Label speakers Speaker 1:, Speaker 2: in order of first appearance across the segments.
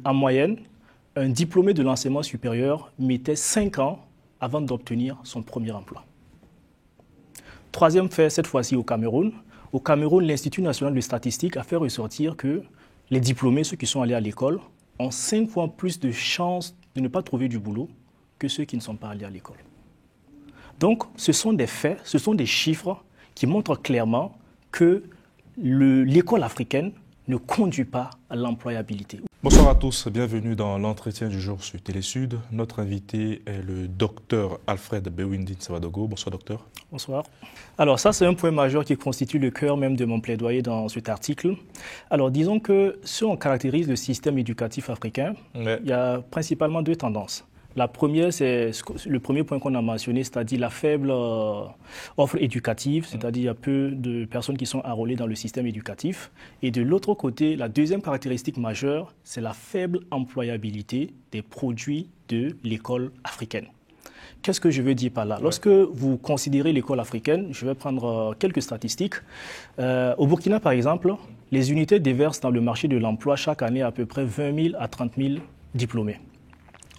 Speaker 1: qu'en moyenne, un diplômé de l'enseignement supérieur mettait 5 ans avant d'obtenir son premier emploi. Troisième fait, cette fois-ci au Cameroun. Au Cameroun, l'Institut national de statistique a fait ressortir que les diplômés, ceux qui sont allés à l'école, ont 5 fois plus de chances de ne pas trouver du boulot que ceux qui ne sont pas allés à l'école. Donc, ce sont des faits, ce sont des chiffres qui montrent clairement que l'école africaine ne conduit pas à l'employabilité.
Speaker 2: Bonsoir à tous, bienvenue dans l'entretien du jour sur Télésud. Notre invité est le docteur Alfred Bewindi Nsavadogo. Bonsoir docteur.
Speaker 1: Bonsoir. Alors ça, c'est un point majeur qui constitue le cœur même de mon plaidoyer dans cet article. Alors disons que si on caractérise le système éducatif africain, il y a principalement deux tendances. La première, c'est le premier point qu'on a mentionné, c'est-à-dire la faible offre éducative, c'est-à-dire il y a peu de personnes qui sont enrôlées dans le système éducatif. Et de l'autre côté, la deuxième caractéristique majeure, c'est la faible employabilité des produits de l'école africaine. Qu'est-ce que je veux dire par là? Lorsque vous considérez l'école africaine, je vais prendre quelques statistiques. Au Burkina, par exemple, les unités déversent dans le marché de l'emploi chaque année à peu près 20 000 à 30 000 diplômés.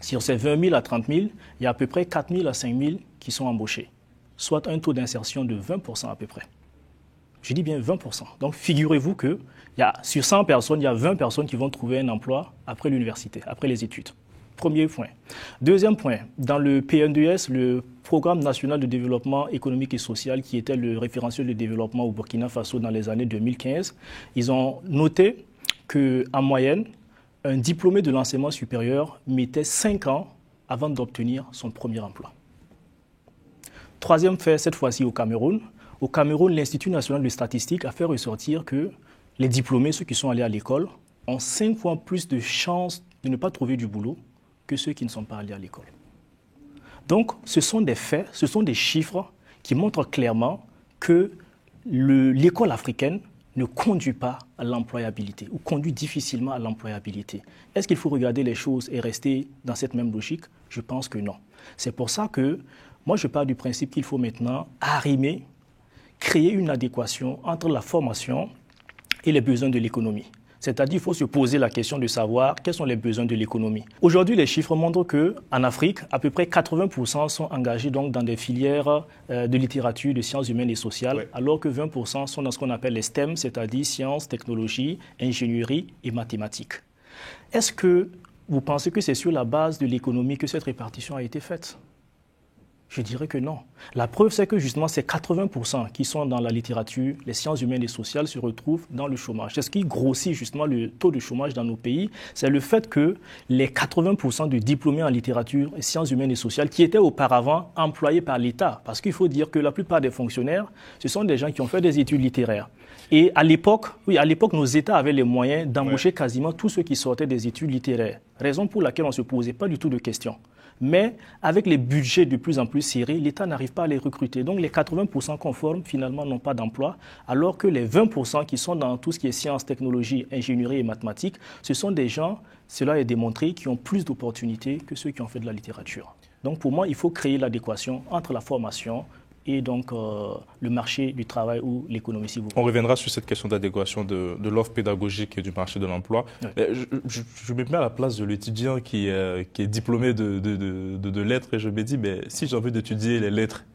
Speaker 1: Sur ces 20 000 à 30 000, il y a à peu près 4 000 à 5 000 qui sont embauchés, soit un taux d'insertion de 20% à peu près. Je dis bien 20%. Donc figurez-vous que sur 100 personnes, il y a 20 personnes qui vont trouver un emploi après l'université, après les études. Premier point. Deuxième point, dans le PNDS, le Programme national de développement économique et social, qui était le référentiel de développement au Burkina Faso dans les années 2015, ils ont noté qu'en moyenne, un diplômé de l'enseignement supérieur mettait 5 ans avant d'obtenir son premier emploi. Troisième fait, cette fois-ci au Cameroun. Au Cameroun, l'Institut national de statistique a fait ressortir que les diplômés, ceux qui sont allés à l'école, ont 5 fois plus de chances de ne pas trouver du boulot que ceux qui ne sont pas allés à l'école. Donc, ce sont des faits, ce sont des chiffres qui montrent clairement que l'école africaine ne conduit pas à l'employabilité ou conduit difficilement à l'employabilité. Est-ce qu'il faut regarder les choses et rester dans cette même logique? Je pense que non. C'est pour ça que moi, je pars du principe qu'il faut maintenant arrimer, créer une adéquation entre la formation et les besoins de l'économie. C'est-à-dire qu'il faut se poser la question de savoir quels sont les besoins de l'économie. Aujourd'hui, les chiffres montrent qu'en Afrique, à peu près 80% sont engagés donc dans des filières de littérature, de sciences humaines et sociales, alors que 20% sont dans ce qu'on appelle les STEM, c'est-à-dire sciences, technologies, ingénierie et mathématiques. Est-ce que vous pensez que c'est sur la base de l'économie que cette répartition a été faite? Je dirais que non. La preuve, c'est que justement, ces 80% qui sont dans la littérature, les sciences humaines et sociales se retrouvent dans le chômage. C'est ce qui grossit justement le taux de chômage dans nos pays. C'est le fait que les 80% de diplômés en littérature et sciences humaines et sociales qui étaient auparavant employés par l'État, parce qu'il faut dire que la plupart des fonctionnaires, ce sont des gens qui ont fait des études littéraires. Et à l'époque, nos États avaient les moyens d'embaucher quasiment tous ceux qui sortaient des études littéraires. Raison pour laquelle on ne se posait pas du tout de questions. Mais avec les budgets de plus en plus serrés, l'État n'arrive pas à les recruter. Donc les 80% conformes, finalement, n'ont pas d'emploi, alors que les 20% qui sont dans tout ce qui est sciences, technologies, ingénierie et mathématiques, ce sont des gens, cela est démontré, qui ont plus d'opportunités que ceux qui ont fait de la littérature. Donc pour moi, il faut créer l'adéquation entre la formation et donc le marché du travail ou l'économie, si vous voulez.
Speaker 2: On reviendra sur cette question d'adéquation de l'offre pédagogique et du marché de l'emploi. Je me mets à la place de l'étudiant qui est diplômé de lettres et je me dis, si j'ai envie d'étudier les lettres,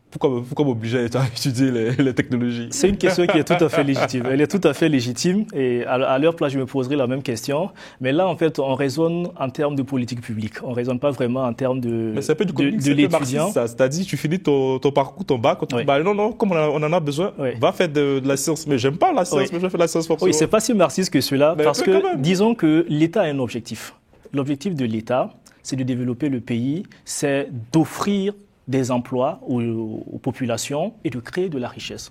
Speaker 2: pourquoi m'obliger à étudier les technologies?
Speaker 1: C'est une question qui est tout à fait légitime. Elle est tout à fait légitime et à leur place, je me poserai la même question. Mais là, en fait, on raisonne en termes de politique publique. On ne raisonne pas vraiment en termes de
Speaker 2: Mais c'est un peu du comique, c'est l'étudiant. C'est-à-dire, tu finis ton parcours, ton bac, non, comme on en a besoin, va faire de la science. Mais j'aime pas la science, mais je vais faire la science forcément.
Speaker 1: Oui, c'est pas si marxiste que cela, parce que disons que l'État a un objectif. L'objectif de l'État, c'est de développer le pays, c'est d'offrir des emplois aux populations et de créer de la richesse.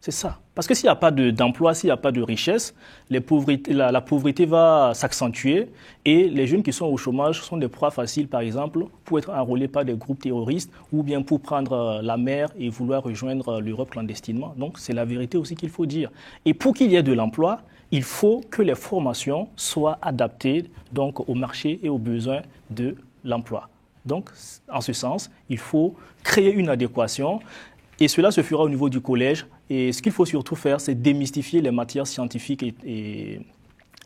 Speaker 1: C'est ça. Parce que s'il n'y a pas d'emploi, s'il n'y a pas de richesse, la pauvreté va s'accentuer et les jeunes qui sont au chômage sont des proies faciles, par exemple, pour être enrôlés par des groupes terroristes ou bien pour prendre la mer et vouloir rejoindre l'Europe clandestinement. Donc, c'est la vérité aussi qu'il faut dire. Et pour qu'il y ait de l'emploi, il faut que les formations soient adaptées donc, au marché et aux besoins de l'emploi. Donc, en ce sens, il faut créer une adéquation et cela se fera au niveau du collège. Et ce qu'il faut surtout faire, c'est démystifier les matières scientifiques et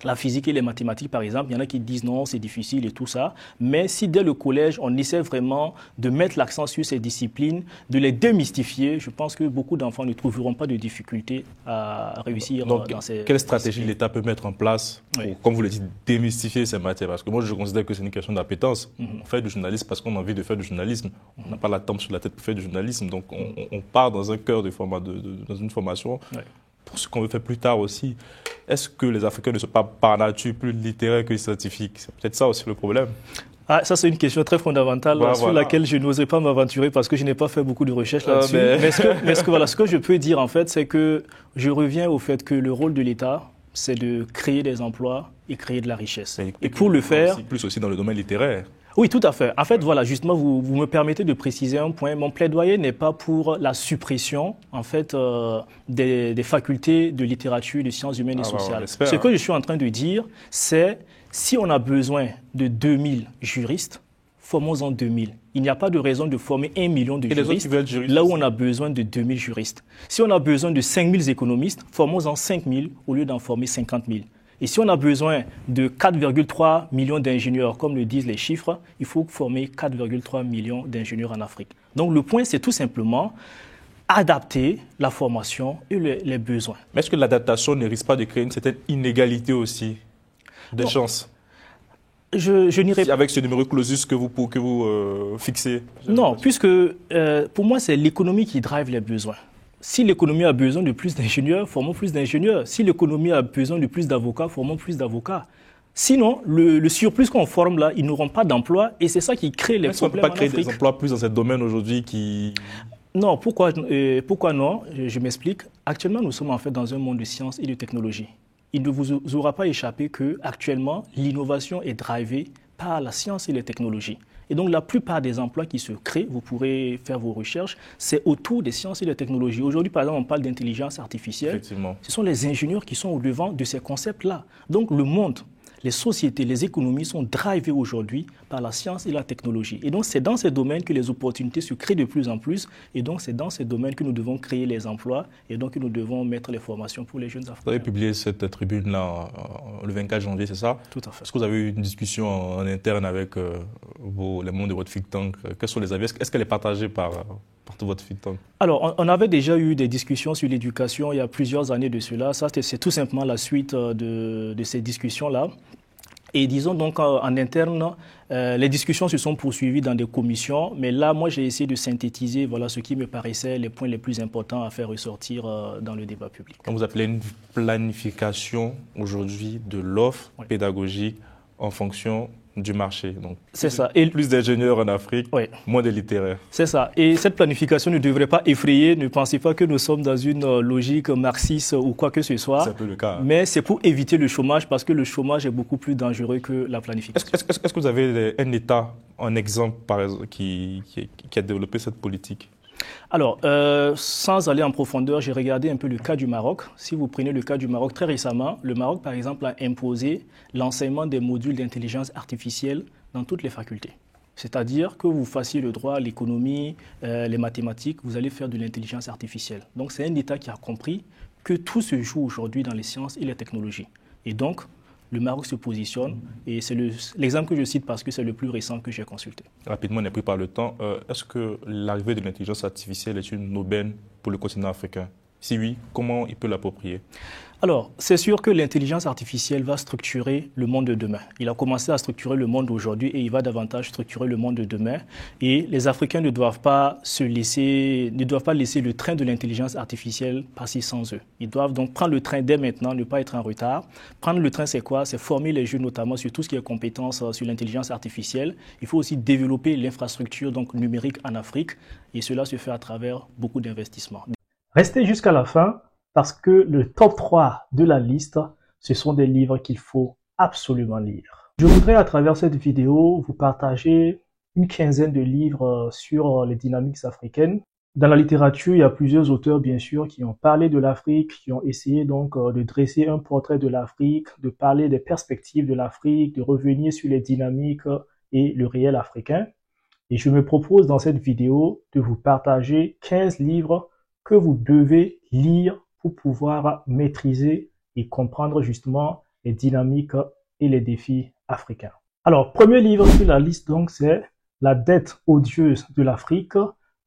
Speaker 1: La physique et les mathématiques, par exemple, il y en a qui disent non, c'est difficile et tout ça. Mais si dès le collège, on essaie vraiment de mettre l'accent sur ces disciplines, de les démystifier, je pense que beaucoup d'enfants ne trouveront pas de difficulté à réussir
Speaker 2: Donc,
Speaker 1: dans ces
Speaker 2: quelle stratégie l'État peut mettre en place pour,
Speaker 1: Oui.
Speaker 2: comme vous le dites, démystifier ces matières? Parce que moi, je considère que c'est une question d'appétence. On fait du journalisme parce qu'on a envie de faire du journalisme. On n'a pas la tempe sur la tête pour faire du journalisme. Donc, on part dans un cœur dans une formation.
Speaker 1: Oui.
Speaker 2: Pour ce qu'on veut faire plus tard aussi. Est-ce que les Africains ne sont pas par nature plus littéraires que scientifiques? C'est peut-être ça aussi le problème.
Speaker 1: Ah, ça, c'est une question très fondamentale sur laquelle je n'oserais pas m'aventurer parce que je n'ai pas fait beaucoup de recherches là-dessus. Ce que je peux dire, en fait, c'est que je reviens au fait que le rôle de l'État, c'est de créer des emplois et créer de la richesse. Et pour le faire...
Speaker 2: Plus aussi dans le domaine littéraire.
Speaker 1: Oui, tout à fait. En fait, voilà, justement, vous me permettez de préciser un point. Mon plaidoyer n'est pas pour la suppression, en fait, des facultés de littérature, de sciences humaines et sociales. Ce que je suis en train de dire, c'est si on a besoin de 2000 juristes, formons-en 2000. Il n'y a pas de raison de former 1 million de juristes là où on a besoin de 2000 juristes. Si on a besoin de 5000 économistes, formons-en 5000 au lieu d'en former 50 000. Et si on a besoin de 4,3 millions d'ingénieurs, comme le disent les chiffres, il faut former 4,3 millions d'ingénieurs en Afrique. Donc le point, c'est tout simplement adapter la formation et les besoins.
Speaker 2: Mais est-ce que l'adaptation ne risque pas de créer une certaine inégalité aussi des chances?
Speaker 1: Je n'irai pas.
Speaker 2: Avec ce numéro clausus que vous fixez?
Speaker 1: Non, puisque pour moi, c'est l'économie qui drive les besoins. Si l'économie a besoin de plus d'ingénieurs, formons plus d'ingénieurs. Si l'économie a besoin de plus d'avocats, formons plus d'avocats. Sinon, le surplus qu'on forme là, ils n'auront pas d'emploi et c'est ça qui crée les problèmes en Afrique.
Speaker 2: Est-ce qu'on ne peut pas créer des emplois plus dans ce domaine aujourd'hui qui...
Speaker 1: Non, pourquoi non? Je m'explique. Actuellement, nous sommes en fait dans un monde de sciences et de technologie. Il ne vous aura pas échappé qu'actuellement, l'innovation est drivée par la science et les technologies. Et donc, la plupart des emplois qui se créent, vous pourrez faire vos recherches, c'est autour des sciences et des technologies. Aujourd'hui, par exemple, on parle d'intelligence artificielle.
Speaker 2: Effectivement.
Speaker 1: Ce sont les ingénieurs qui sont au devant de ces concepts-là. Donc, le monde, les sociétés, les économies sont drivées aujourd'hui par la science et la technologie. Et donc, c'est dans ces domaines que les opportunités se créent de plus en plus. Et donc, c'est dans ces domaines que nous devons créer les emplois et donc que nous devons mettre les formations pour les jeunes Africains.
Speaker 2: Vous avez publié cette tribune-là le 24 janvier, c'est ça?
Speaker 1: Tout à fait.
Speaker 2: Est-ce que vous avez eu une discussion en interne avec les membres de votre think tank? Quels sont les avis? Est-ce qu'elle est partagée par tout votre think tank?
Speaker 1: Alors, on avait déjà eu des discussions sur l'éducation il y a plusieurs années de cela. Ça, c'est tout simplement la suite de ces discussions-là. Et disons donc en interne, les discussions se sont poursuivies dans des commissions, mais là, moi, j'ai essayé de synthétiser voilà, ce qui me paraissait les points les plus importants à faire ressortir dans le débat public.
Speaker 2: Donc, vous appelez une planification aujourd'hui de l'offre pédagogique en fonction du marché. Donc,
Speaker 1: c'est ça. Et
Speaker 2: plus d'ingénieurs en Afrique, moins de littéraires.
Speaker 1: C'est ça. Et cette planification ne devrait pas effrayer. Ne pensez pas que nous sommes dans une logique marxiste ou quoi que ce soit.
Speaker 2: C'est un peu le cas.
Speaker 1: Mais c'est pour éviter le chômage parce que le chômage est beaucoup plus dangereux que la planification.
Speaker 2: Est-ce que vous avez un État, un exemple, par exemple, qui a développé cette politique?
Speaker 1: Alors, sans aller en profondeur, j'ai regardé un peu le cas du Maroc. Si vous prenez le cas du Maroc, très récemment, le Maroc, par exemple, a imposé l'enseignement des modules d'intelligence artificielle dans toutes les facultés. C'est-à-dire que vous fassiez le droit, l'économie, les mathématiques, vous allez faire de l'intelligence artificielle. Donc, c'est un État qui a compris que tout se joue aujourd'hui dans les sciences et les technologies. Et donc, le Maroc se positionne, et c'est l'exemple que je cite parce que c'est le plus récent que j'ai consulté.
Speaker 2: Rapidement, on est pris par le temps. Est-ce que l'arrivée de l'intelligence artificielle est une aubaine pour le continent africain? Si oui, comment il peut l'approprier?
Speaker 1: Alors, c'est sûr que l'intelligence artificielle va structurer le monde de demain. Il a commencé à structurer le monde d'aujourd'hui et il va davantage structurer le monde de demain. Et les Africains ne doivent pas laisser le train de l'intelligence artificielle passer sans eux. Ils doivent donc prendre le train dès maintenant, ne pas être en retard. Prendre le train, c'est quoi? C'est former les jeunes, notamment sur tout ce qui est compétences sur l'intelligence artificielle. Il faut aussi développer l'infrastructure donc numérique en Afrique et cela se fait à travers beaucoup d'investissements. Restez jusqu'à la fin, parce que le top 3 de la liste, ce sont des livres qu'il faut absolument lire. Je voudrais à travers cette vidéo vous partager une quinzaine de livres sur les dynamiques africaines. Dans la littérature, il y a plusieurs auteurs bien sûr qui ont parlé de l'Afrique, qui ont essayé donc de dresser un portrait de l'Afrique, de parler des perspectives de l'Afrique, de revenir sur les dynamiques et le réel africain. Et je me propose dans cette vidéo de vous partager 15 livres que vous devez lire pour pouvoir maîtriser et comprendre justement les dynamiques et les défis africains. Alors, premier livre sur la liste, donc, c'est La dette odieuse de l'Afrique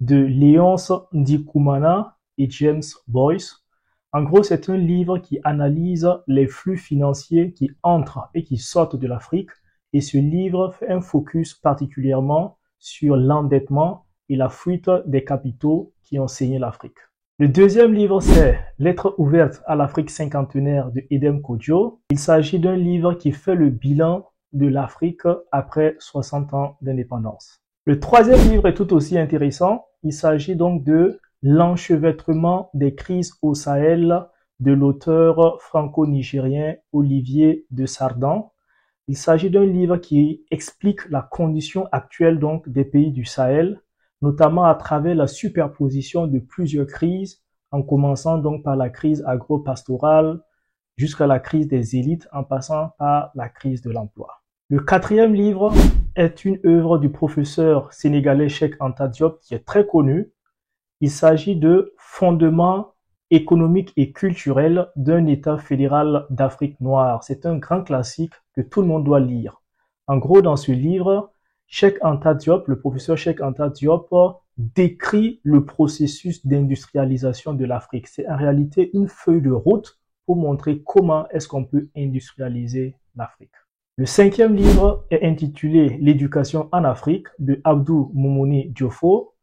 Speaker 1: de Léonce Ndikumana et James Boyce. En gros, c'est un livre qui analyse les flux financiers qui entrent et qui sortent de l'Afrique. Et ce livre fait un focus particulièrement sur l'endettement et la fuite des capitaux qui ont saigné l'Afrique. Le deuxième livre, c'est Lettres ouvertes à l'Afrique cinquantenaire de Edem Kodjo. Il s'agit d'un livre qui fait le bilan de l'Afrique après 60 ans d'indépendance. Le troisième livre est tout aussi intéressant. Il s'agit donc de L'enchevêtrement des crises au Sahel de l'auteur franco-nigérien Olivier de Sardan. Il s'agit d'un livre qui explique la condition actuelle donc des pays du Sahel, notamment à travers la superposition de plusieurs crises, en commençant donc par la crise agro-pastorale jusqu'à la crise des élites, en passant par la crise de l'emploi. Le quatrième livre est une œuvre du professeur sénégalais Cheikh Anta Diop qui est très connu. Il s'agit de Fondements économiques et culturels d'un État fédéral d'Afrique noire. C'est un grand classique que tout le monde doit lire. En gros, dans ce livre, Cheikh Anta Diop, le professeur Cheikh Anta Diop, décrit le processus d'industrialisation de l'Afrique. C'est en réalité une feuille de route pour montrer comment est-ce qu'on peut industrialiser l'Afrique. Le cinquième livre est intitulé L'éducation en Afrique de Abdou Moumouni Diofo.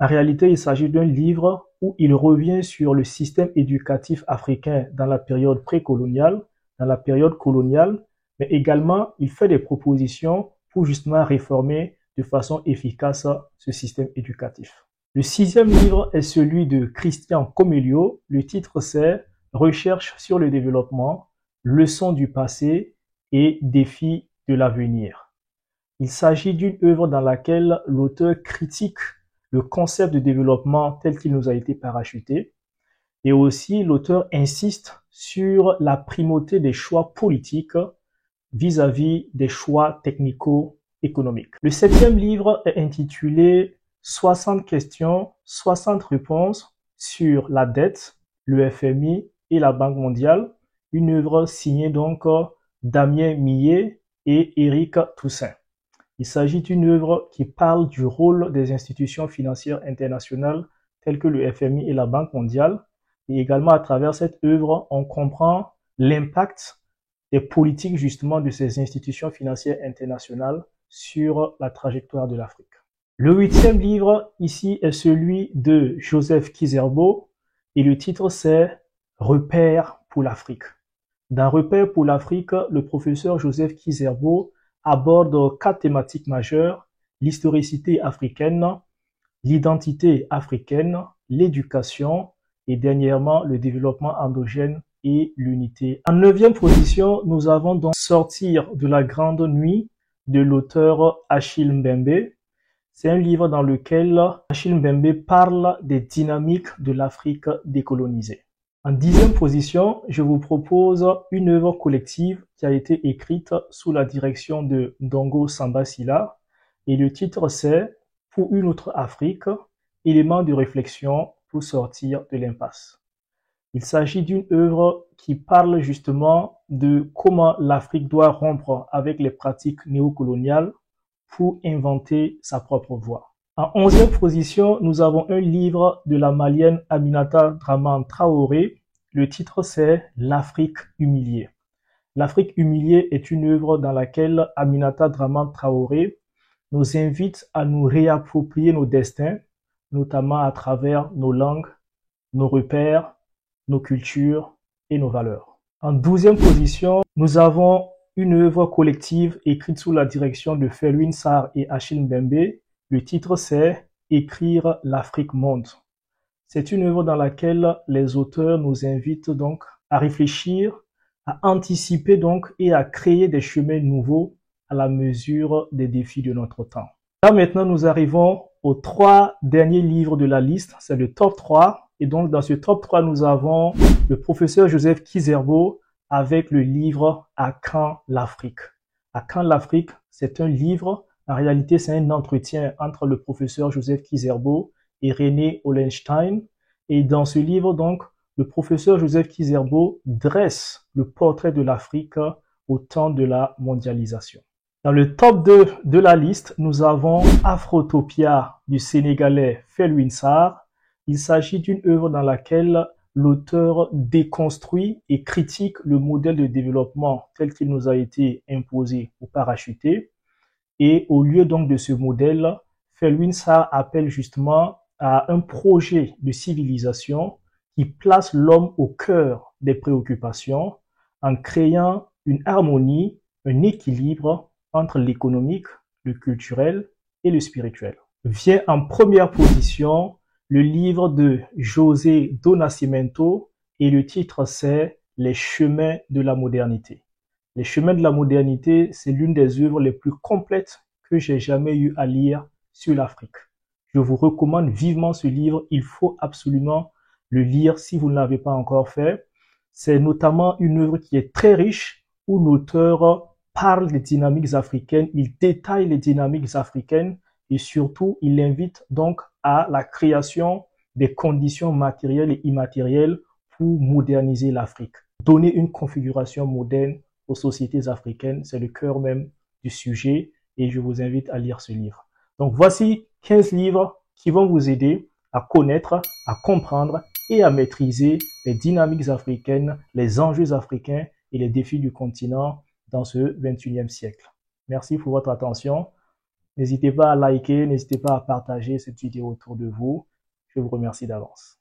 Speaker 1: En réalité, il s'agit d'un livre où il revient sur le système éducatif africain dans la période précoloniale, dans la période coloniale, mais également il fait des propositions pour justement réformer de façon efficace ce système éducatif. Le sixième livre est celui de Christian Comelio. Le titre c'est Recherche sur le développement, leçons du passé et défis de l'avenir. Il s'agit d'une œuvre dans laquelle l'auteur critique le concept de développement tel qu'il nous a été parachuté et aussi l'auteur insiste sur la primauté des choix politiques vis-à-vis des choix technico-économiques. Le septième livre est intitulé 60 questions, 60 réponses sur la dette, le FMI et la Banque mondiale, une œuvre signée donc Damien Millet et Éric Toussaint. Il s'agit d'une œuvre qui parle du rôle des institutions financières internationales telles que le FMI et la Banque mondiale. Et également à travers cette œuvre, on comprend l'impact des politiques justement de ces institutions financières internationales sur la trajectoire de l'Afrique. Le huitième livre ici est celui de Joseph Kizerbo et le titre c'est Repères pour l'Afrique. Dans Repères pour l'Afrique, le professeur Joseph Kizerbo aborde 4 thématiques majeures, l'historicité africaine, l'identité africaine, l'éducation et dernièrement le développement endogène et l'unité. En 9e position, nous avons donc Sortir de la grande nuit de l'auteur Achille Mbembe. C'est un livre dans lequel Achille Mbembe parle des dynamiques de l'Afrique décolonisée. En 10e position, je vous propose une œuvre collective qui a été écrite sous la direction de Ndongo Samba Sylla et le titre c'est Pour une autre Afrique, éléments de réflexion pour sortir de l'impasse. Il s'agit d'une œuvre qui parle justement de comment l'Afrique doit rompre avec les pratiques néocoloniales pour inventer sa propre voie. En 11e position, nous avons un livre de la Malienne Aminata Dramane Traoré. Le titre c'est L'Afrique humiliée. L'Afrique humiliée est une œuvre dans laquelle Aminata Dramane Traoré nous invite à nous réapproprier nos destins, notamment à travers nos langues, nos repères, nos cultures et nos valeurs. En 12e position, nous avons une œuvre collective écrite sous la direction de Felwine Sarr et Achille Mbembe. Le titre c'est Écrire l'Afrique monde. C'est une œuvre dans laquelle les auteurs nous invitent donc à réfléchir, à anticiper donc et à créer des chemins nouveaux à la mesure des défis de notre temps. Là maintenant, nous arrivons aux 3 derniers livres de la liste. C'est le top 3. Et donc, dans ce top 3, nous avons le professeur Joseph Kizerbo avec le livre À quand l'Afrique? À quand l'Afrique? C'est un livre. En réalité, c'est un entretien entre le professeur Joseph Kizerbo et René Olenstein. Et dans ce livre, donc, le professeur Joseph Kizerbo dresse le portrait de l'Afrique au temps de la mondialisation. Dans le top 2 de la liste, nous avons Afrotopia du Sénégalais Felwine Sarr. Il s'agit d'une œuvre dans laquelle l'auteur déconstruit et critique le modèle de développement tel qu'il nous a été imposé ou parachuté. Et au lieu donc de ce modèle, Felwine Sarr appelle justement à un projet de civilisation qui place l'homme au cœur des préoccupations en créant une harmonie, un équilibre entre l'économique, le culturel et le spirituel. Vient en première position le livre de José do Nascimento et le titre c'est Les chemins de la modernité. Les chemins de la modernité, c'est l'une des œuvres les plus complètes que j'ai jamais eu à lire sur l'Afrique. Je vous recommande vivement ce livre, il faut absolument le lire si vous ne l'avez pas encore fait. C'est notamment une œuvre qui est très riche où l'auteur parle des dynamiques africaines, il détaille les dynamiques africaines et surtout, il invite donc à la création des conditions matérielles et immatérielles pour moderniser l'Afrique. Donner une configuration moderne aux sociétés africaines, c'est le cœur même du sujet et je vous invite à lire ce livre. Donc voici 15 livres qui vont vous aider à connaître, à comprendre et à maîtriser les dynamiques africaines, les enjeux africains et les défis du continent dans ce 21e siècle. Merci pour votre attention. N'hésitez pas à liker, n'hésitez pas à partager cette vidéo autour de vous. Je vous remercie d'avance.